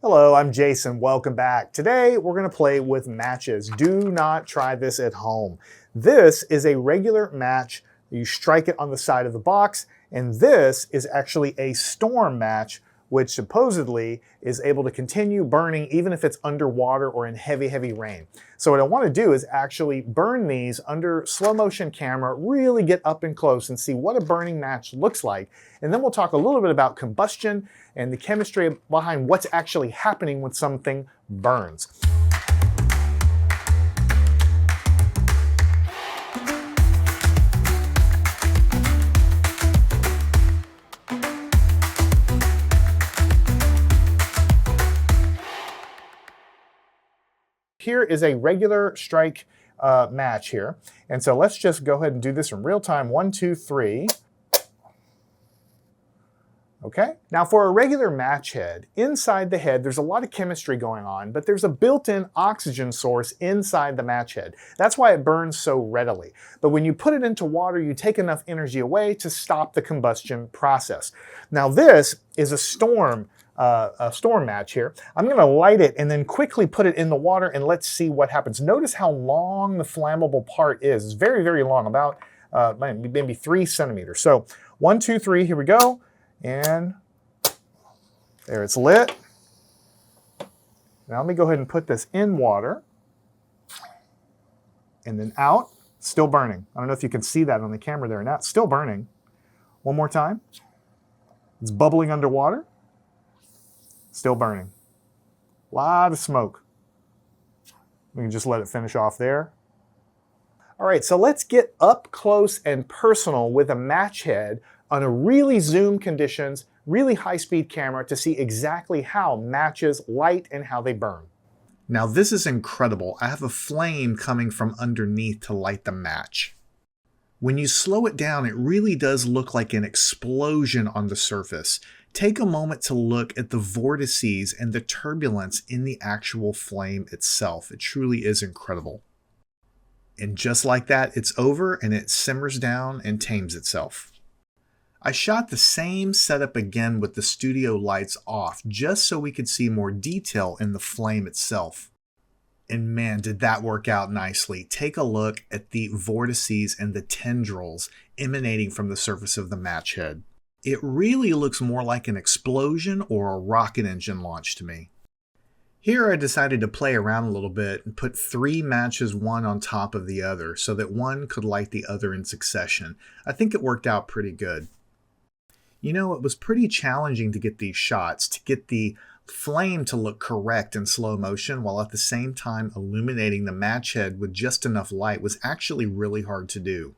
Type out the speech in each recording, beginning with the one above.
Hello, I'm Jason. Welcome back. Today we're going to play with matches. Do not try this at home. This is a regular match. You strike it on the side of the box, and this is actually a storm match, which supposedly is able to continue burning even if it's underwater or in heavy, heavy rain. So what I want to do is actually burn these under slow motion camera, really get up and close and see what a burning match looks like. And then we'll talk a little bit about combustion and the chemistry behind what's actually happening when something burns. Here is a regular strike match here. And so let's just go ahead and do this in real time. 1, 2, 3. Okay, now for a regular match head, inside the head there's a lot of chemistry going on, but there's a built-in oxygen source inside the match head. That's why it burns so readily. But when you put it into water, you take enough energy away to stop the combustion process. Now this is a storm match here. I'm going to light it and then quickly put it in the water and let's see what happens. Notice how long the flammable part is. It's very, very long, about maybe 3 centimeters. So 1, 2, 3, here we go. And there, it's lit. Now let me go ahead and put this in water. And then out, still burning. I don't know if you can see that on the camera there. Now it's still burning. One more time. It's bubbling underwater. Still burning. A lot of smoke. We can just let it finish off there. All right, so let's get up close and personal with a match head on a really zoom conditions, really high-speed camera to see exactly how matches light and how they burn. Now this is incredible. I have a flame coming from underneath to light the match. When you slow it down, it really does look like an explosion on the surface. Take a moment to look at the vortices and the turbulence in the actual flame itself. It truly is incredible. And just like that, it's over and it simmers down and tames itself. I shot the same setup again with the studio lights off, just so we could see more detail in the flame itself. And man, did that work out nicely. Take a look at the vortices and the tendrils emanating from the surface of the match head. It really looks more like an explosion or a rocket engine launch to me. Here I decided to play around a little bit and put 3 matches one on top of the other so that one could light the other in succession. I think it worked out pretty good. You know, it was pretty challenging to get these shots, to get the flame to look correct in slow motion while at the same time illuminating the match head with just enough light was actually really hard to do.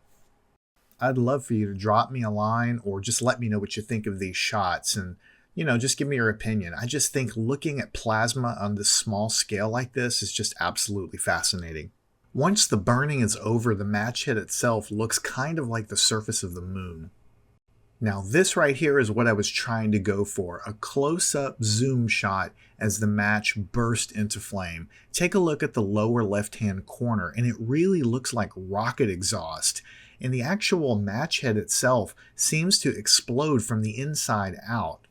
I'd love for you to drop me a line or just let me know what you think of these shots and, you know, just give me your opinion. I just think looking at plasma on this small scale like this is just absolutely fascinating. Once the burning is over, the match head itself looks kind of like the surface of the moon. Now this right here is what I was trying to go for, a close-up zoom shot as the match burst into flame. Take a look at the lower left-hand corner and it really looks like rocket exhaust. And the actual match head itself seems to explode from the inside out.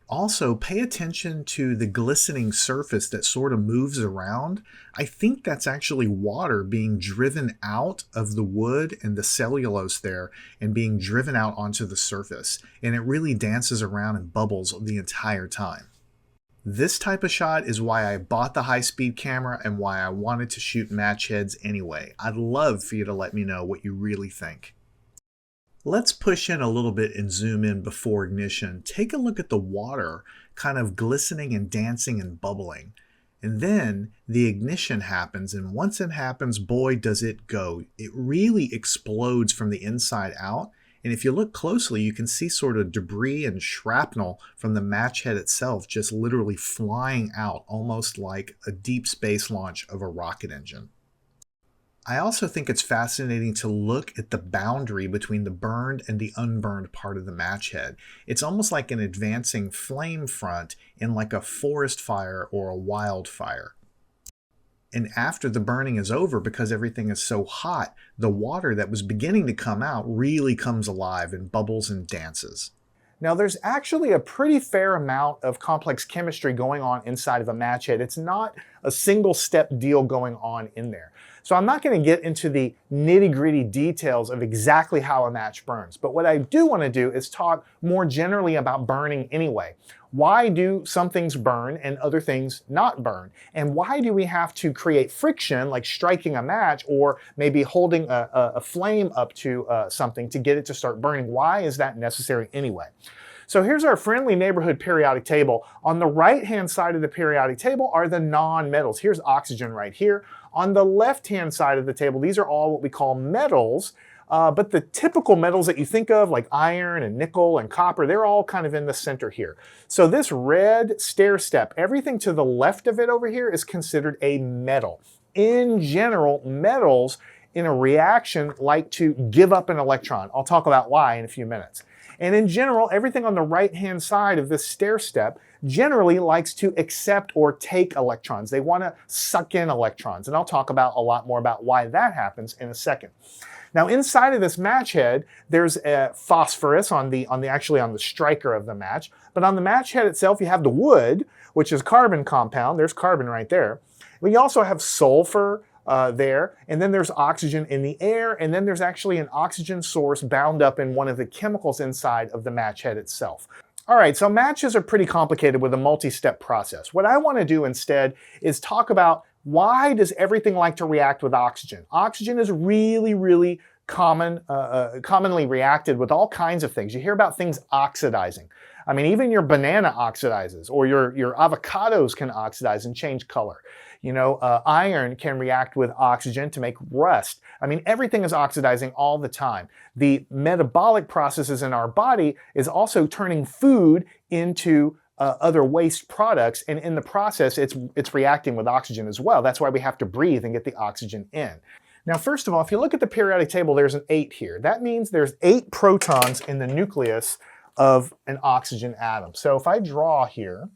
Also, pay attention to the glistening surface that sort of moves around. I think that's actually water being driven out of the wood and the cellulose there and being driven out onto the surface. And it really dances around and bubbles the entire time. This type of shot is why I bought the high-speed camera and why I wanted to shoot match heads anyway. I'd love for you to let me know what you really think. Let's push in a little bit and zoom in before ignition. Take a look at the water kind of glistening and dancing and bubbling. And then the ignition happens, and once it happens, boy, does it go. It really explodes from the inside out. And if you look closely, you can see sort of debris and shrapnel from the match head itself just literally flying out, almost like a deep space launch of a rocket engine. I also think it's fascinating to look at the boundary between the burned and the unburned part of the match head. It's almost like an advancing flame front in like a forest fire or a wildfire. And after the burning is over, because everything is so hot, the water that was beginning to come out really comes alive and bubbles and dances. Now there's actually a pretty fair amount of complex chemistry going on inside of a match head. It's not a single step deal going on in there. So I'm not going to get into the nitty-gritty details of exactly how a match burns. But what I do want to do is talk more generally about burning anyway. Why do some things burn and other things not burn? And why do we have to create friction, like striking a match or maybe holding a flame up to something to get it to start burning? Why is that necessary anyway? So here's our friendly neighborhood periodic table. On the right-hand side of the periodic table are the non-metals. Here's oxygen right here. On the left-hand side of the table, these are all what we call metals. But the typical metals that you think of, like iron and nickel and copper, they're all kind of in the center here. So this red stair step, everything to the left of it over here is considered a metal. In general, metals in a reaction like to give up an electron. I'll talk about why in a few minutes. And in general, everything on the right-hand side of this stair step generally likes to accept or take electrons. They want to suck in electrons. And I'll talk about a lot more about why that happens in a second. Now inside of this match head, there's a phosphorus actually on the striker of the match. But on the match head itself, you have the wood, which is carbon compound. There's carbon right there. But you also have sulfur there, and then there's oxygen in the air, and then there's actually an oxygen source bound up in one of the chemicals inside of the match head itself. All right, so matches are pretty complicated with a multi-step process. What I want to do instead is talk about why does everything like to react with oxygen? Oxygen is really commonly reacted with all kinds of things. You hear about things oxidizing. I mean, even your banana oxidizes, or your avocados can oxidize and change color. You know, iron can react with oxygen to make rust. I mean, everything is oxidizing all the time. The metabolic processes in our body is also turning food into other waste products, and in the process, it's reacting with oxygen as well. That's why we have to breathe and get the oxygen in. Now, first of all, if you look at the periodic table, there's an 8 here. That means there's 8 protons in the nucleus of an oxygen atom. So if I draw here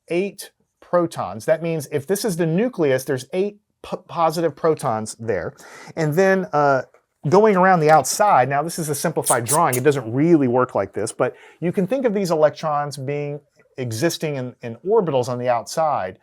8 protons, that means if this is the nucleus, there's 8 positive protons there. And then going around the outside, now this is a simplified drawing, it doesn't really work like this, but you can think of these electrons existing in orbitals on the outside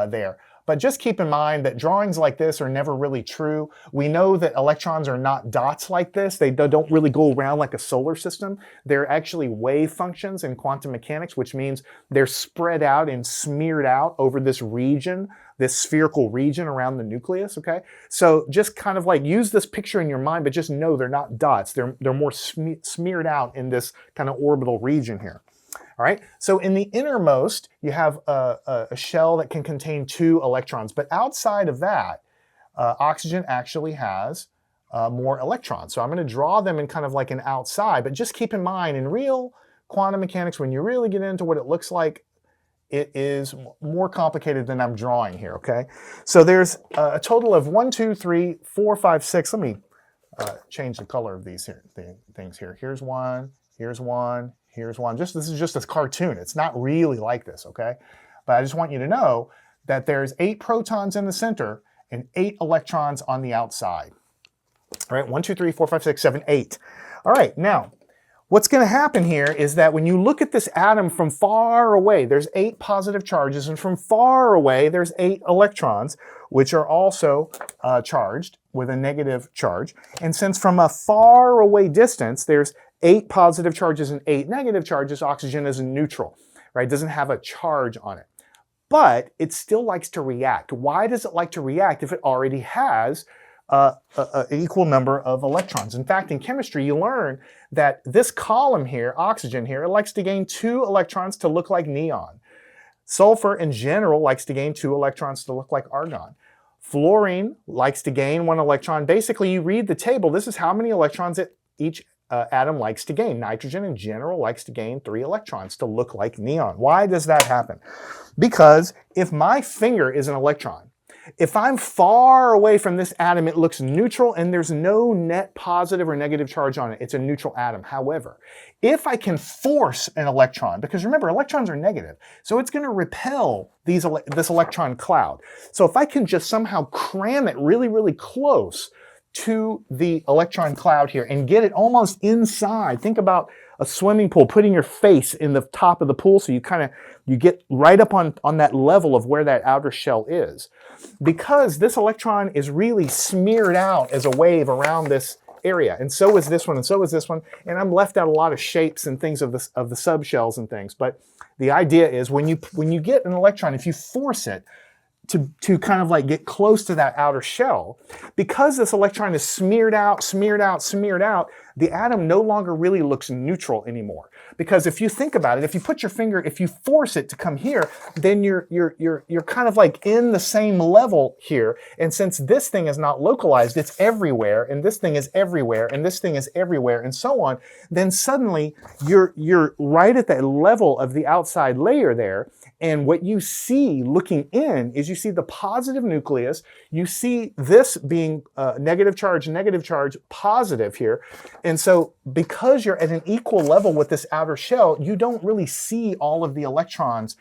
there. But just keep in mind that drawings like this are never really true. We know that electrons are not dots like this. They don't really go around like a solar system. They're actually wave functions in quantum mechanics, which means they're spread out and smeared out over this region, this spherical region around the nucleus, okay? So just kind of like use this picture in your mind, but just know they're not dots. They're more smeared out in this kind of orbital region here. All right, so in the innermost, you have a shell that can contain 2 electrons, but outside of that, oxygen actually has more electrons. So I'm going to draw them in kind of like an outside, but just keep in mind, in real quantum mechanics, when you really get into what it looks like, it is more complicated than I'm drawing here, okay? So there's a total of 1, 2, 3, 4, 5, 6. Let me change the color of these things here. Here's one, here's one. Here's one. This is just a cartoon. It's not really like this, okay? But I just want you to know that there's 8 protons in the center and 8 electrons on the outside. All right, 1, 2, 3, 4, 5, 6, 7, 8. All right, now, what's going to happen here is that when you look at this atom from far away, there's 8 positive charges, and from far away, there's 8 electrons, which are also charged with a negative charge. And since from a far away distance, there's 8 positive charges and 8 negative charges, oxygen is neutral, right? It doesn't have a charge on it. But it still likes to react. Why does it like to react if it already has an equal number of electrons? In fact, in chemistry, you learn that this column here, oxygen here, it likes to gain 2 electrons to look like neon. Sulfur, in general, likes to gain 2 electrons to look like argon. Fluorine likes to gain 1 electron. Basically, you read the table. This is how many electrons each atom likes to gain. Nitrogen in general likes to gain 3 electrons to look like neon. Why does that happen? Because if my finger is an electron, if I'm far away from this atom, it looks neutral and there's no net positive or negative charge on it. It's a neutral atom. However, if I can force an electron, because remember, electrons are negative, so it's going to repel this electron cloud. So if I can just somehow cram it really close to the electron cloud here and get it almost inside. Think about a swimming pool, putting your face in the top of the pool so you get right up on that level of where that outer shell is. Because this electron is really smeared out as a wave around this area, and so is this one, and so is this one, and I'm left out a lot of shapes and things of the subshells and things. But the idea is when you get an electron, if you force it to kind of like get close to that outer shell, because this electron is smeared out, the atom no longer really looks neutral anymore. Because if you think about it, if you put your finger, if you force it to come here, then you're kind of like in the same level here. And since this thing is not localized, it's everywhere, and this thing is everywhere, and this thing is everywhere, and so on, then suddenly you're right at that level of the outside layer there. And what you see looking in is you see the positive nucleus, you see this being negative charge, positive here. And so because you're at an equal level with this outer shell, you don't really see all of the electrons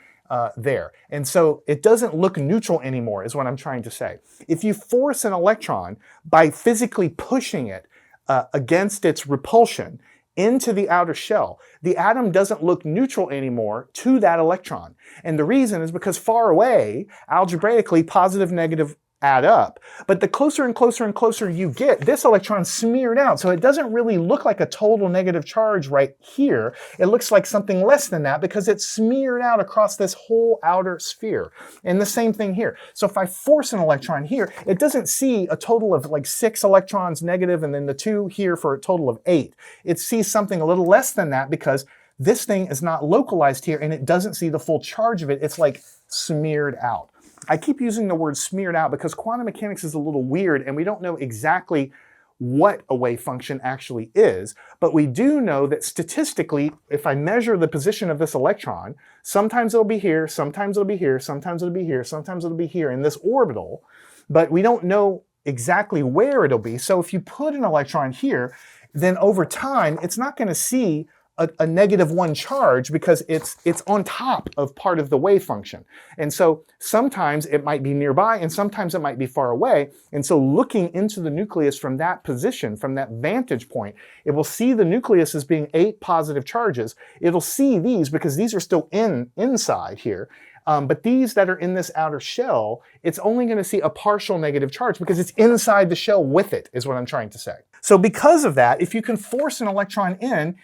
there. And so it doesn't look neutral anymore, is what I'm trying to say. If you force an electron by physically pushing it against its repulsion into the outer shell, the atom doesn't look neutral anymore to that electron. And the reason is because far away, algebraically, positive, negative add up. But the closer and closer and closer you get, this electron's smeared out. So it doesn't really look like a total negative charge right here. It looks like something less than that because it's smeared out across this whole outer sphere. And the same thing here. So if I force an electron here, it doesn't see a total of like 6 electrons negative and then the 2 here for a total of 8. It sees something a little less than that because this thing is not localized here and it doesn't see the full charge of it. It's like smeared out. I keep using the word smeared out because quantum mechanics is a little weird and we don't know exactly what a wave function actually is, but we do know that statistically, if I measure the position of this electron, sometimes it'll be here, sometimes it'll be here, sometimes it'll be here, sometimes it'll be here in this orbital, but we don't know exactly where it'll be. So if you put an electron here, then over time, it's not going to see a -1 charge because it's on top of part of the wave function. And so sometimes it might be nearby and sometimes it might be far away. And so looking into the nucleus from that position, from that vantage point, it will see the nucleus as being 8 positive charges. It'll see these because these are still inside here. But these that are in this outer shell, it's only going to see a partial negative charge because it's inside the shell with it, is what I'm trying to say. So because of that, if you can force an electron in,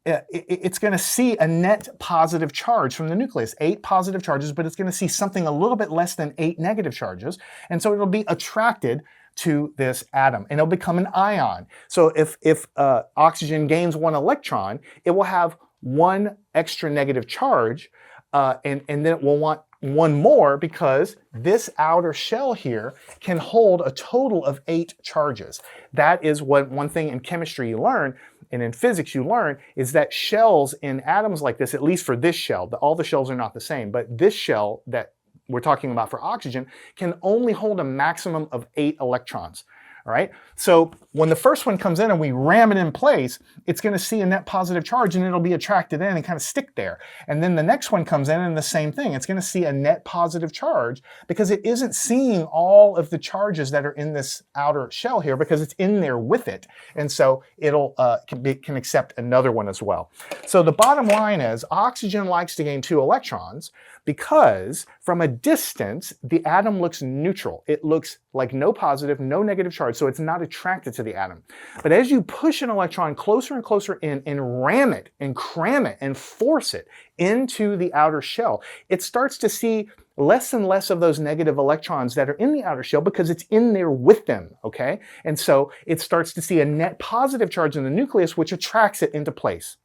it's going to see a net positive charge from the nucleus, 8 positive charges, but it's going to see something a little bit less than 8 negative charges. And so it'll be attracted to this atom and it'll become an ion. So if oxygen gains 1 electron, it will have 1 extra negative charge and then it will want 1 more because this outer shell here can hold a total of 8 charges. That is what one thing in chemistry you learn, and in physics you learn, is that shells in atoms like this, at least for this shell, all the shells are not the same, but this shell that we're talking about for oxygen can only hold a maximum of 8 electrons. All right, so when the first one comes in and we ram it in place, it's going to see a net positive charge and it'll be attracted in and kind of stick there. And then the next one comes in and the same thing. It's going to see a net positive charge because it isn't seeing all of the charges that are in this outer shell here because it's in there with it. And so it'll can accept another one as well. So the bottom line is oxygen likes to gain 2 electrons because from a distance, the atom looks neutral. It looks like no positive, no negative charge, so it's not attracted to the atom. But as you push an electron closer and closer in and ram it and cram it and force it into the outer shell, it starts to see less and less of those negative electrons that are in the outer shell because it's in there with them, okay? And so it starts to see a net positive charge in the nucleus, which attracts it into place.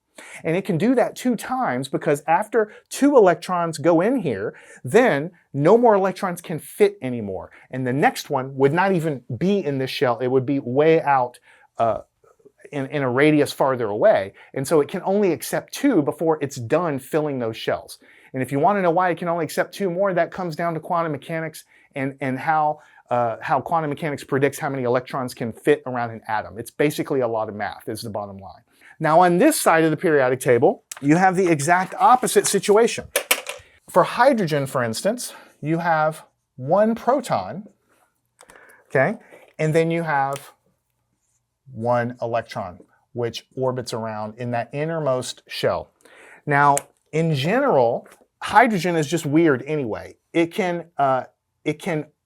And it can do that 2 times because after 2 electrons go in here, then no more electrons can fit anymore. And the next one would not even be in this shell. It would be way out in a radius farther away. And so it can only accept 2 before it's done filling those shells. And if you want to know why it can only accept 2 more, that comes down to quantum mechanics and how quantum mechanics predicts how many electrons can fit around an atom. It's basically a lot of math, is the bottom line. Now on this side of the periodic table, you have the exact opposite situation. For hydrogen, for instance, you have 1 proton, okay, and then you have 1 electron. which orbits around in that innermost shell. Now, in general, hydrogen is just weird anyway. It can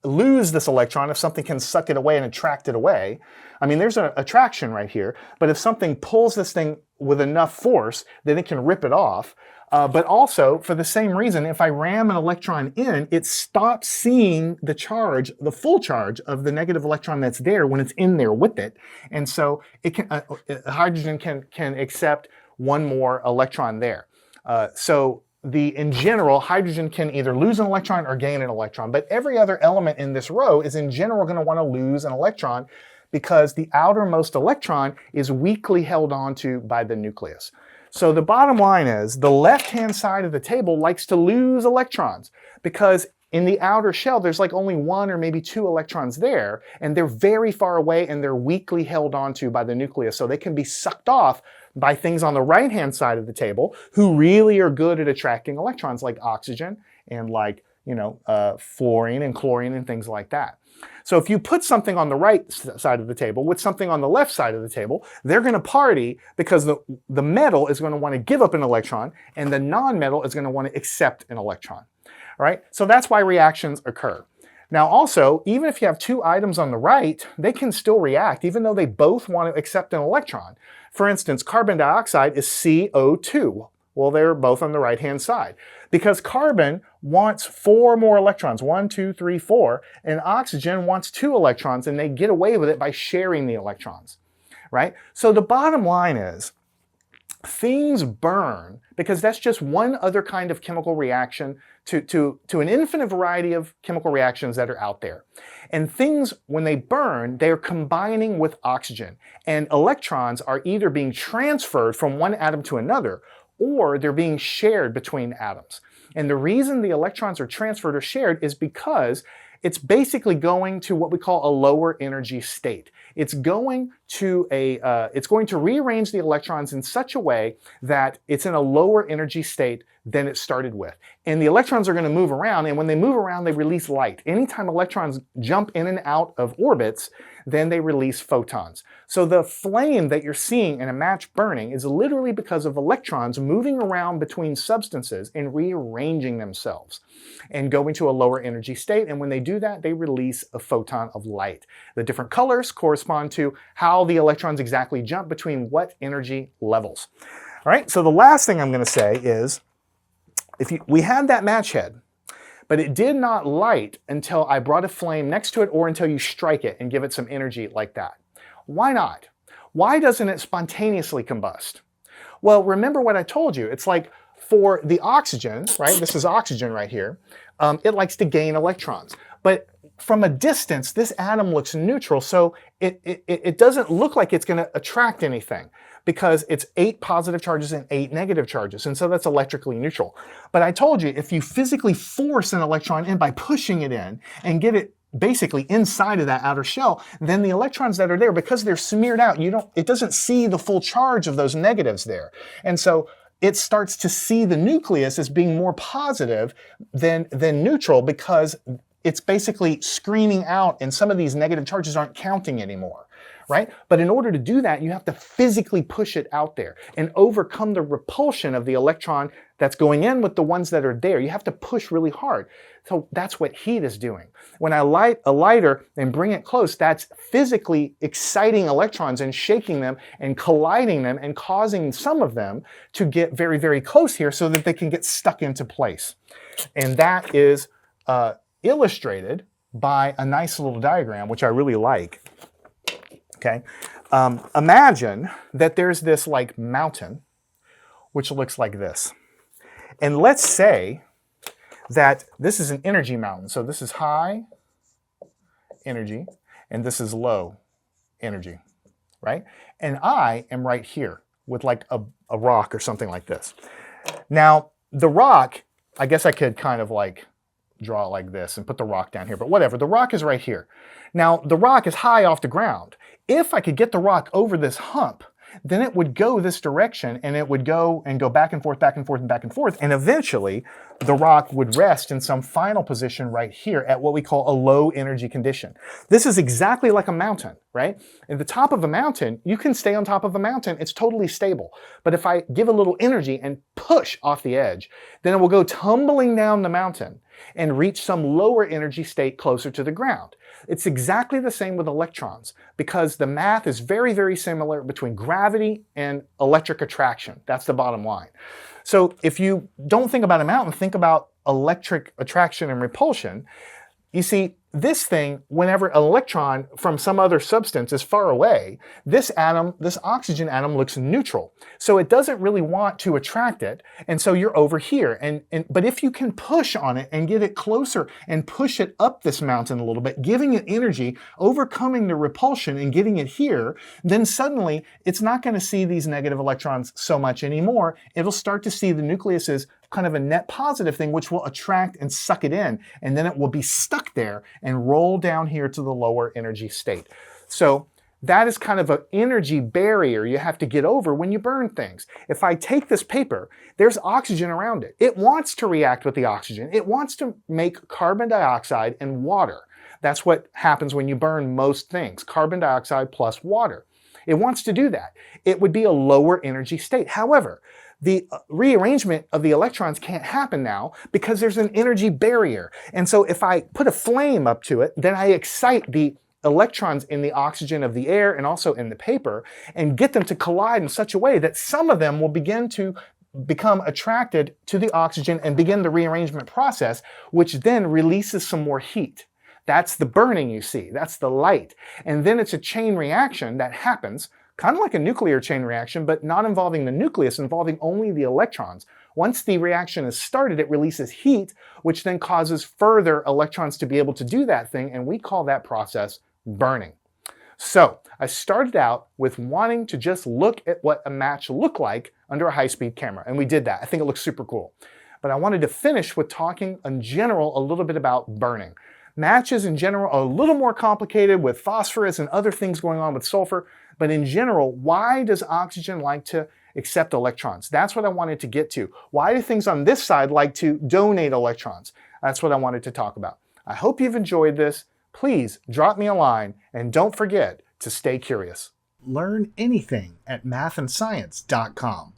lose this electron if something can suck it away and attract it away. I mean, there's an attraction right here, but if something pulls this thing with enough force, then it can rip it off. But also, for the same reason, if I ram an electron in, it stops seeing the charge, the full charge of the negative electron that's there when it's in there with it. And so it can, hydrogen can accept one more electron there. In general, hydrogen can either lose an electron or gain an electron, but every other element in this row is in general going to want to lose an electron because the outermost electron is weakly held onto by the nucleus. So the bottom line is the left-hand side of the table likes to lose electrons because in the outer shell, there's like only one or maybe two electrons there, and they're very far away and they're weakly held onto by the nucleus. So they can be sucked off by things on the right-hand side of the table who really are good at attracting electrons like oxygen and like, fluorine and chlorine and things like that. So if you put something on the right side of the table with something on the left side of the table, they're going to party because the metal is going to want to give up an electron and the non-metal is going to want to accept an electron. All right? So that's why reactions occur. Now also, even if you have two items on the right, they can still react even though they both want to accept an electron. For instance, carbon dioxide is CO2. Well, they're both on the right-hand side. Because carbon wants 4 more electrons, 1, 2, 3, 4, and oxygen wants 2 electrons, and they get away with it by sharing the electrons, right? So the bottom line is, things burn because that's just one other kind of chemical reaction to an infinite variety of chemical reactions that are out there. And things, when they burn, they're combining with oxygen. And electrons are either being transferred from one atom to another, or they're being shared between atoms. And the reason the electrons are transferred or shared is because it's basically going to what we call a lower energy state. It's going to rearrange the electrons in such a way that it's in a lower energy state than it started with. And the electrons are going to move around, and when they move around, they release light. Anytime electrons jump in and out of orbits, then they release photons. So the flame that you're seeing in a match burning is literally because of electrons moving around between substances and rearranging themselves and going to a lower energy state. And when they do that, they release a photon of light. The different colors correspond to how the electrons exactly jump between what energy levels. All right, so the last thing I'm going to say is, we had that match head, but it did not light until I brought a flame next to it or until you strike it and give it some energy like that. Why not? Why doesn't it spontaneously combust? Well, remember what I told you. It's like for the oxygen, right? This is oxygen right here. It likes to gain electrons. But from a distance, this atom looks neutral, so it doesn't look like it's going to attract anything, because it's 8 positive charges and 8 negative charges, and so that's electrically neutral. But I told you, if you physically force an electron in by pushing it in and get it basically inside of that outer shell, then the electrons that are there, because they're smeared out, it doesn't see the full charge of those negatives there. And so it starts to see the nucleus as being more positive than neutral, because it's basically screening out and some of these negative charges aren't counting anymore. Right? But in order to do that, you have to physically push it out there and overcome the repulsion of the electron that's going in with the ones that are there. You have to push really hard. So that's what heat is doing. When I light a lighter and bring it close, that's physically exciting electrons and shaking them and colliding them and causing some of them to get very, very close here so that they can get stuck into place. And that is illustrated by a nice little diagram, which I really like. Okay, imagine that there's this like mountain, which looks like this. And let's say that this is an energy mountain. So this is high energy, and this is low energy, right? And I am right here with like a rock or something like this. Now, the rock, I guess I could kind of like draw it like this and put the rock down here, but whatever, the rock is right here. Now, the rock is high off the ground. If I could get the rock over this hump, then it would go this direction, and it would go back and forth, back and forth, and back and forth, and eventually the rock would rest in some final position right here at what we call a low energy condition. This is exactly like a mountain, right? At the top of a mountain, you can stay on top of a mountain, it's totally stable. But if I give a little energy and push off the edge, then it will go tumbling down the mountain and reach some lower energy state closer to the ground. It's exactly the same with electrons, because the math is very, very similar between gravity and electric attraction. That's the bottom line. So if you don't think about a mountain, think about electric attraction and repulsion. You see, this thing, whenever an electron from some other substance is far away, this oxygen atom looks neutral. So it doesn't really want to attract it, and so you're over here. But if you can push on it and get it closer and push it up this mountain a little bit, giving it energy, overcoming the repulsion and getting it here, then suddenly it's not going to see these negative electrons so much anymore. It'll start to see the nucleus as kind of a net positive thing, which will attract and suck it in, and then it will be stuck there and roll down here to the lower energy state. So that is kind of an energy barrier you have to get over when you burn things. If I take this paper, there's oxygen around it. It wants to react with the oxygen. It wants to make carbon dioxide and water. That's what happens when you burn most things, carbon dioxide plus water. It wants to do that. It would be a lower energy state. However, the rearrangement of the electrons can't happen now because there's an energy barrier. And so if I put a flame up to it, then I excite the electrons in the oxygen of the air and also in the paper and get them to collide in such a way that some of them will begin to become attracted to the oxygen and begin the rearrangement process, which then releases some more heat. That's the burning you see. That's the light. And then it's a chain reaction that happens, kind of like a nuclear chain reaction, but not involving the nucleus, involving only the electrons. Once the reaction is started, it releases heat, which then causes further electrons to be able to do that thing, and we call that process burning. So I started out with wanting to just look at what a match looked like under a high-speed camera, and we did that. I think it looks super cool. But I wanted to finish with talking in general a little bit about burning. Matches in general are a little more complicated with phosphorus and other things going on with sulfur, but in general, why does oxygen like to accept electrons? That's what I wanted to get to. Why do things on this side like to donate electrons? That's what I wanted to talk about. I hope you've enjoyed this. Please drop me a line, and don't forget to stay curious. Learn anything at mathandscience.com.